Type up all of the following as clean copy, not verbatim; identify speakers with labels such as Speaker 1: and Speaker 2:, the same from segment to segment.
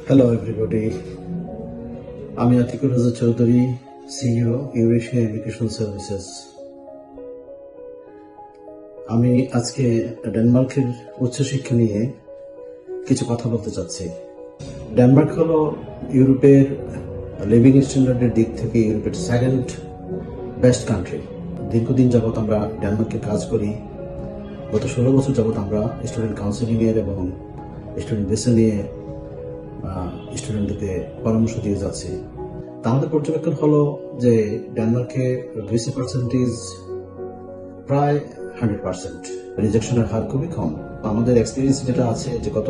Speaker 1: Hello everybody, আমি আতিকুর রাজা Chowdhury, CEO Eurasia education services. আমি আজকে ডেনমার্কের উচ্চশিক্ষা নিয়ে কিছু কথা বলতে চাচ্ছি। ডেনমার্ক হলো ইউরোপের লিভিং স্ট্যান্ডার্ডের দিক থেকে ইউরোপের সেকেন্ড বেস্ট কান্ট্রি। দীর্ঘদিন যাবৎ আমরা ডেনমার্কে কাজ করি। গত 16 বছর যাবৎ আমরা স্টুডেন্ট কাউন্সিলিং এর এবং স্টুডেন্ট ভিসা নিয়ে স্টুডেন্টদেরকে পরামর্শ দিয়ে যাচ্ছি। তা আমাদের পর্যবেক্ষণ হলো যে ডেনমার্কে ভিসা পার্সেন্টেজ প্রায় 100%, রিজেকশনের হার খুবই কম। আমাদের এক্সপিরিয়েন্স যেটা আছে যে গত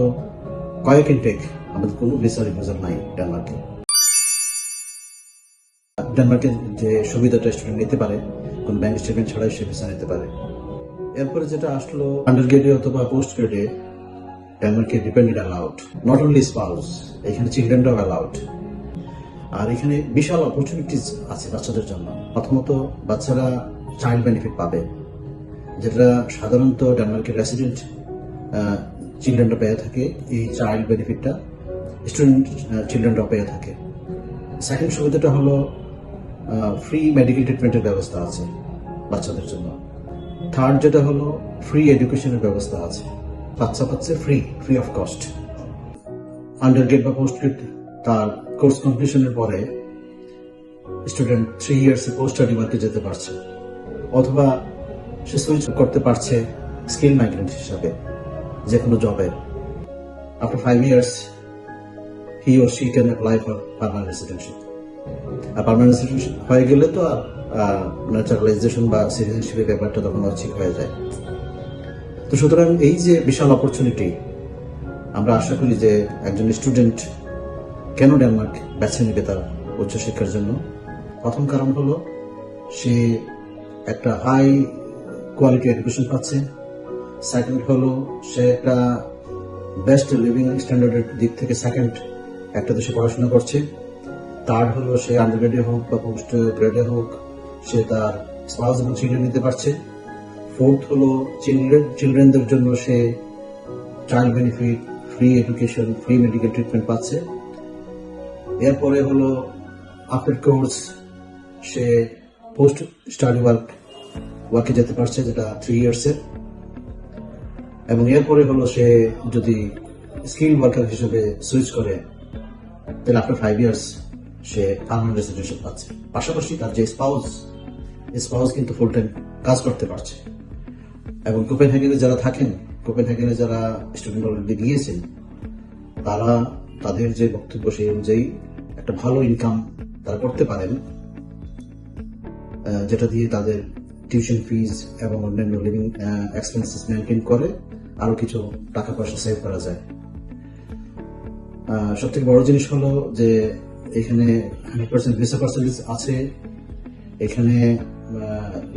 Speaker 1: কয়েক ইনটেক আমাদের কোনো ভিসা রিফিউজাল নাই ডেনমার্কে। ডেনমার্কের যে সুবিধাটা স্টুডেন্ট নিতে পারে, কোন ব্যাংক স্টেটমেন্ট ছাড়াই সে ভিসা নিতে পারে। এরপরে যেটা আসলো আন্ডার গ্রেডে অথবা পোস্ট গ্রেডে ডেনমার্কে dependent allowed, not only spouse, এখানে চিলড্রেনরাও অ্যালাউড। আর এখানে বিশাল অপরচুনিটিস আছে বাচ্চাদের জন্য। প্রথমত বাচ্চারা চাইল্ড বেনিফিট পাবে, যেটা সাধারণত ডেনমার্কের রেসিডেন্ট চিলড্রেনরা পেয়ে থাকে। এই চাইল্ড বেনিফিটটা স্টুডেন্ট চিলড্রেনরাও পেয়ে থাকে। সেকেন্ড সুবিধাটা হলো ফ্রি মেডিকেল ট্রিটমেন্টের ব্যবস্থা আছে বাচ্চাদের জন্য। থার্ড যেটা হলো ফ্রি এডুকেশনের ব্যবস্থা আছে, বাচ্চা পাচ্ছে free of cost. Under grade বা পোস্ট গ্রেড তার কোর্স কমপ্লিশনের পরে স্টুডেন্ট 3 ইয়ার্স পোস্ট স্টাডি ওয়ার্কে যেতে পারছে, অথবা সে সুইচ করতে পারছে স্কিল মাইগ্রেন্ট হিসাবে যে কোনো জবে। After 5 years he or she can apply for permanent residency. আর পার্মানেন্ট রেসিডেন্সিপ হয়ে গেলে তো আর ন্যাচারালাইজেশন বা সিটিজেনশিপের ব্যাপারটা তখন ঠিক হয়ে যায়। তো সুতরাং এই যে বিশাল অপরচুনিটি, আমরা আশা করি যে একজন স্টুডেন্ট কেন ডেনমার্ক বেছে নেবে তার উচ্চশিক্ষার জন্য। প্রথম কারণ হলো সে একটা হাই কোয়ালিটি এডুকেশন পাচ্ছে। সেকেন্ড হলো সে একটা বেস্ট লিভিং স্ট্যান্ডার্ডের দিক থেকে সেকেন্ড একটা দেশে পড়াশোনা করছে। থার্ড হলো সে আন্ডার গ্রেডে হোক বা পোস্ট গ্রেডে হোক সে তার স্পাউস এবং চিলড্রেন নিতে পারছে। ফোর্থ হলো চিলড্রেনদের জন্য সে child benefit, free education, free medical treatment পাচ্ছে। এরপরে হলো আফটার কোর্স সে পোস্ট স্টাডি ওয়ার্কে যেতে পারছে, যেটা 3 ইয়ার্সের। এবং এরপরে হলো সে যদি স্কিল ওয়ার্কার হিসেবে সুইচ করে তাহলে আফটার 5 ইয়ার্স সে পার্মানেন্ট রেসিডেন্সিপ পাচ্ছে। পাশাপাশি তার যে স্পাউস কিন্তু ফুল টাইম কাজ করতে পারছে। এবং কোপেনহেগেনে যারা থাকেন, কোপেনহেগেনে যারা স্টুডেন্ট অলরেডি গিয়েছেন, তারা তাদের যে বক্তব্য সেই অনুযায়ী একটা ভালো ইনকাম তারা করতে পারেন, যেটা দিয়ে তাদের টিউশন ফিজ এবং অন্যান্য লিভিং এক্সপেন্সেস মেনটেন করে আরো কিছু টাকা পয়সা সেভ করা যায়। সবথেকে বড় জিনিস হলো যে এখানে 100% ভিসা পার্সেন্টেজ আছে, এখানে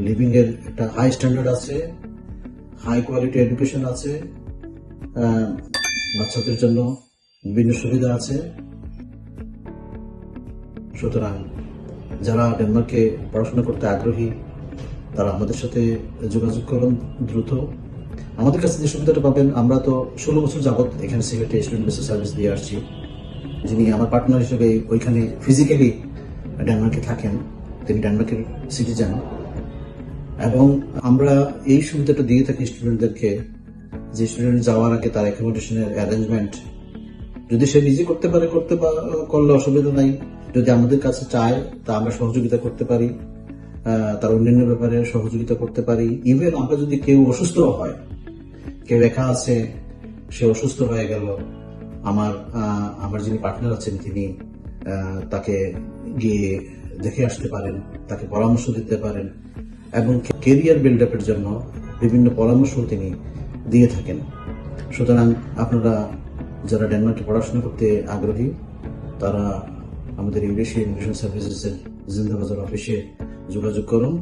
Speaker 1: লিভিং এর একটা হাই স্ট্যান্ডার্ড আছে, হাই কোয়ালিটি এডুকেশন আছে, বাচ্চাদের জন্য বিভিন্ন সুবিধা আছে। সুতরাং যারা ডেনমার্কে পড়াশোনা করতে আগ্রহী তারা আমাদের সাথে যোগাযোগ করুন দ্রুত। আমাদের কাছে যে সুবিধাটা পাবেন, আমরা তো 16 বছর যাবৎ এখানে সিলেটে স্টুডেন্ট ভিসা সার্ভিস দিয়ে আসছি। যিনি আমার পার্টনার হিসেবে ওইখানে ফিজিক্যালি ডেনমার্কে থাকেন তিনি ডেনমার্কের সিটিজেন। এবং আমরা এই সুবিধাটা দিয়ে থাকি স্টুডেন্টদেরকে, যে স্টুডেন্ট যাওয়ার আগে তার অ্যাকোমোডেশনের অ্যারেঞ্জমেন্ট যদি সে নিজে করতে পারে করলে অসুবিধা নাই। যদি আমাদের কাছে চায় তা আমরা সহযোগিতা করতে পারি, তার অন্যান্য ব্যাপারে সহযোগিতা করতে পারি। ইভেন আমরা যদি কেউ অসুস্থ হয়, কেউ একা আছে, সে অসুস্থ হয়ে গেল, আমার যিনি পার্টনার আছেন তিনি তাকে গিয়ে দেখে আসতে পারেন, তাকে পরামর্শ দিতে পারেন এবং কেরিয়ার বিল্ড আপের জন্য বিভিন্ন পরামর্শ তিনি দিয়ে থাকেন। সুতরাং আপনারা যারা ডেনমার্কে পড়াশোনা করতে আগ্রহী তারা আমাদের ইউরেশিয়া এডুকেশন সার্ভিসেসের জিন্দাবাজার অফিসে যোগাযোগ করুন।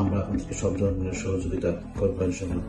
Speaker 1: আমরা আপনাদেরকে সব ধরনের সহযোগিতা করবো ইনশাআল্লাহ।